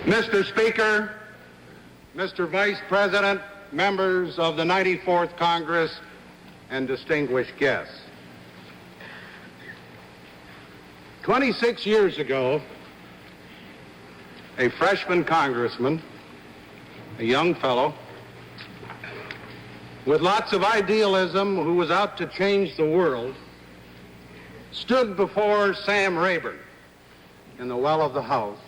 Mr. Speaker, Mr. Vice President, members of the 94th Congress, and distinguished guests. 26 years ago, a freshman congressman, a young fellow, with lots of idealism who was out to change the world, stood before Sam Rayburn in the well of the House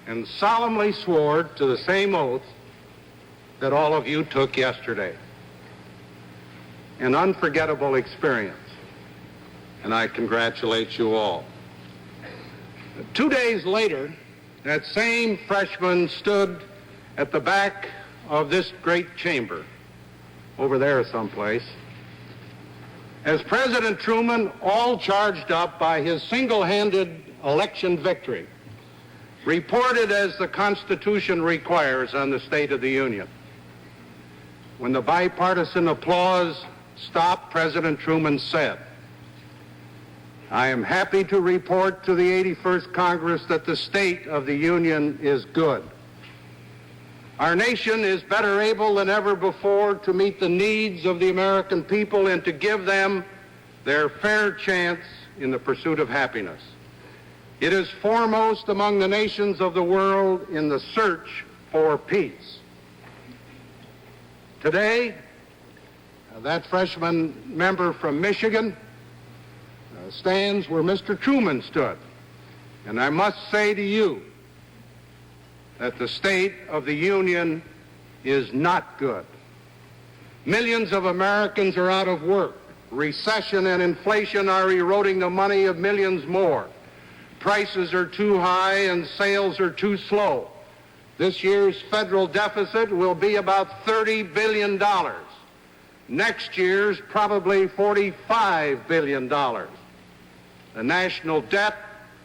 and solemnly swore to the same oath that all of you took yesterday. An unforgettable experience, and I congratulate you all. 2 days later, that same freshman stood at the back of this great chamber, over there someplace, as President Truman, all charged up by his single-handed election victory, reported as the Constitution requires on the State of the Union. When the bipartisan applause stopped, President Truman said, "I am happy to report to the 81st Congress that the State of the Union is good. Our nation is better able than ever before to meet the needs of the American people and to give them their fair chance in the pursuit of happiness. It is foremost among the nations of the world in the search for peace." Today, that freshman member from Michigan stands where Mr. Truman stood. And I must say to you that the State of the Union is not good. Millions of Americans are out of work. Recession and inflation are eroding the money of millions more. Prices are too high and sales are too slow. This year's federal deficit will be about $30 billion. Next year's probably $45 billion. The national debt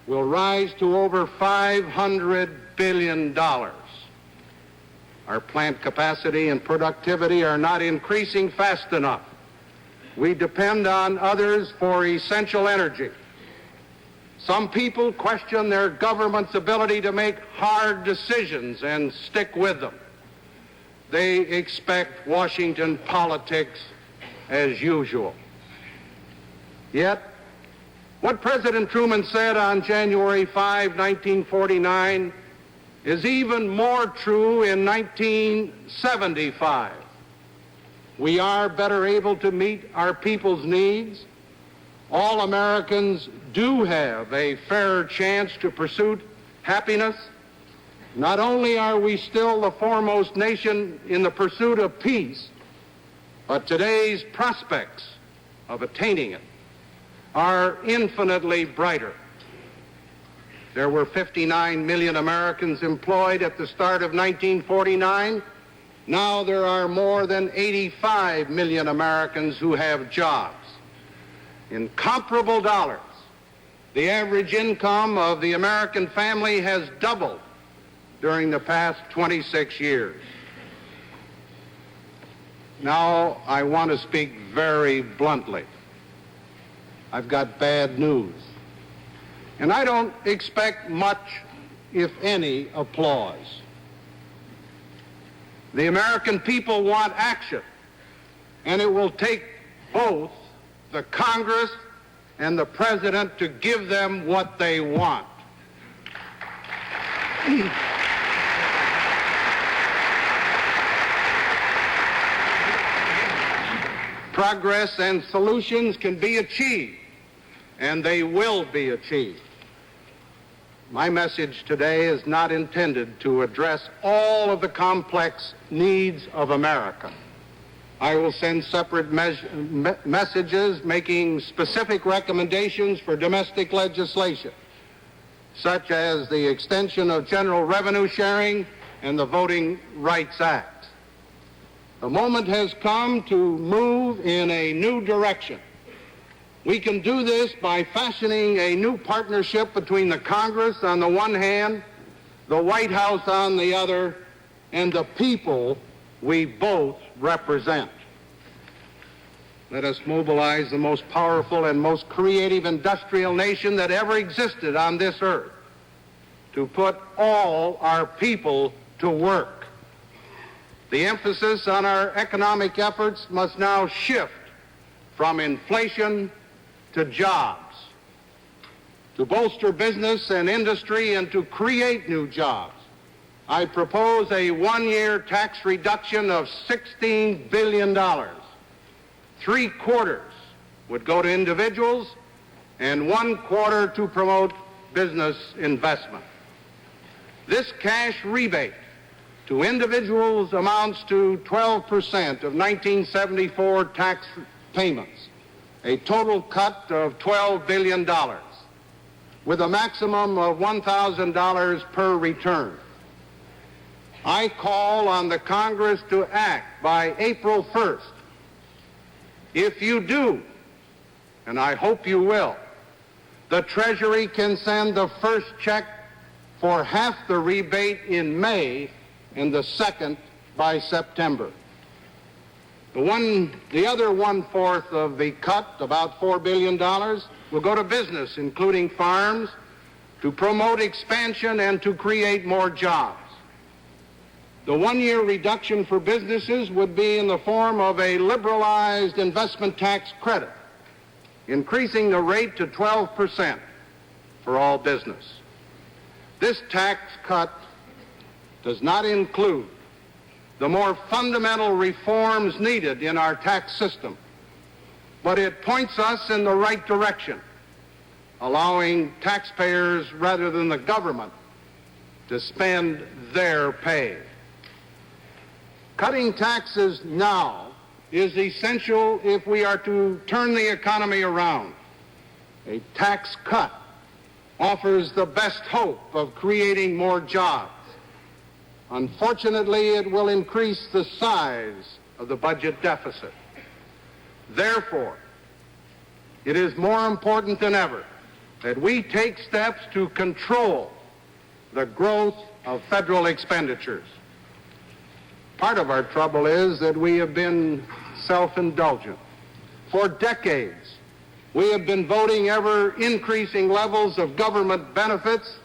will rise to over $500 billion. Our plant capacity and productivity are not increasing fast enough. We depend on others for essential energy. Some people question their government's ability to make hard decisions and stick with them. They expect Washington politics as usual. Yet, what President Truman said on January 5, 1949 is even more true in 1975. We are better able to meet our people's needs. All Americans do have a fair chance to pursue happiness. Not only are we still the foremost nation in the pursuit of peace, but today's prospects of attaining it are infinitely brighter. There were 59 million Americans employed at the start of 1949. Now there are more than 85 million Americans who have jobs. In comparable dollars, the average income of the American family has doubled during the past 26 years. Now, I want to speak very bluntly. I've got bad news. And I don't expect much, if any, applause. The American people want action, and it will take both the Congress and the President to give them what they want. Progress and solutions can be achieved, and they will be achieved. My message today is not intended to address all of the complex needs of America. I will send separate messages making specific recommendations for domestic legislation, such as the extension of general revenue sharing and the Voting Rights Act. The moment has come to move in a new direction. We can do this by fashioning a new partnership between the Congress on the one hand, the White House on the other, and the people we both represent. Let us mobilize the most powerful and most creative industrial nation that ever existed on this earth to put all our people to work. The emphasis on our economic efforts must now shift from inflation to jobs. To bolster business and industry and to create new jobs, I propose a one-year tax reduction of $16 billion. 3/4 would go to individuals and 1/4 to promote business investment. This cash rebate to individuals amounts to 12% of 1974 tax payments, a total cut of $12 billion, with a maximum of $1,000 per return. I call on the Congress to act by April 1st. If you do, and I hope you will, the Treasury can send the first check for half the rebate in May and the second by September. The other 1/4 of the cut, about $4 billion, will go to business, including farms, to promote expansion and to create more jobs. The one-year reduction for businesses would be in the form of a liberalized investment tax credit, increasing the rate to 12% for all business. This tax cut does not include the more fundamental reforms needed in our tax system, but it points us in the right direction, allowing taxpayers rather than the government to spend their pay. Cutting taxes now is essential if we are to turn the economy around. A tax cut offers the best hope of creating more jobs. Unfortunately, it will increase the size of the budget deficit. Therefore, it is more important than ever that we take steps to control the growth of federal expenditures. Part of our trouble is that we have been self-indulgent. For decades, we have been voting ever increasing levels of government benefits,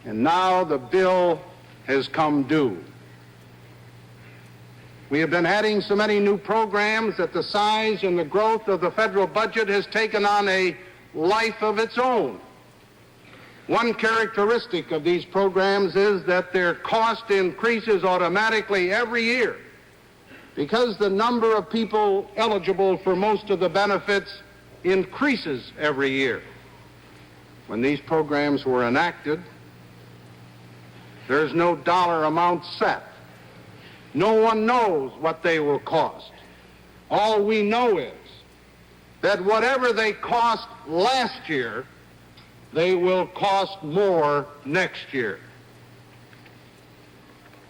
and now the bill has come due. We have been adding so many new programs that the size and the growth of the federal budget has taken on a life of its own. One characteristic of these programs is that their cost increases automatically every year because the number of people eligible for most of the benefits increases every year. When these programs were enacted, there's no dollar amount set. No one knows what they will cost. All we know is that whatever they cost last year, they will cost more next year.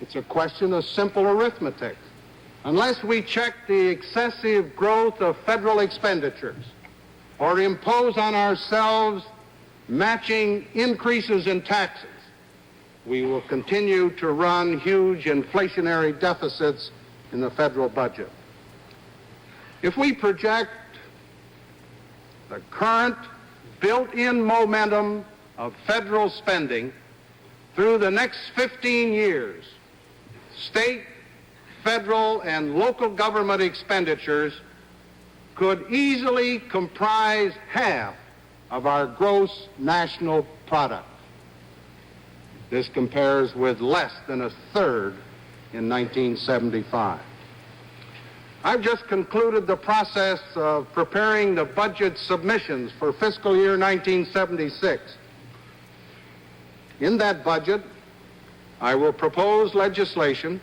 It's a question of simple arithmetic. Unless we check the excessive growth of federal expenditures or impose on ourselves matching increases in taxes, we will continue to run huge inflationary deficits in the federal budget. If we project the current built-in momentum of federal spending through the next 15 years, state, federal, and local government expenditures could easily comprise half of our gross national product. This compares with less than a third in 1975. I've just concluded the process of preparing the budget submissions for fiscal year 1976. In that budget, I will propose legislation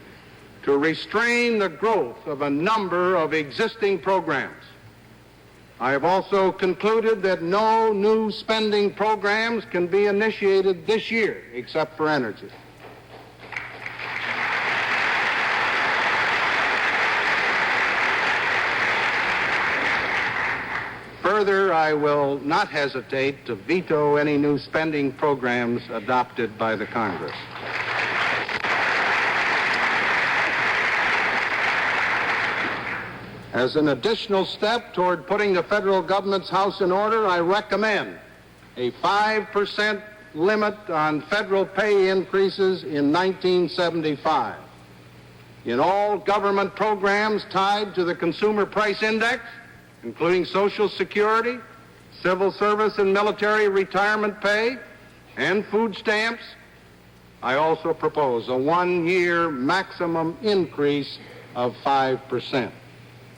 to restrain the growth of a number of existing programs. I have also concluded that no new spending programs can be initiated this year except for energy. Further, I will not hesitate to veto any new spending programs adopted by the Congress. As an additional step toward putting the federal government's house in order, I recommend a 5% limit on federal pay increases in 1975. In all government programs tied to the Consumer Price Index, including Social Security, civil service and military retirement pay, and food stamps, I also propose a one-year maximum increase of 5%.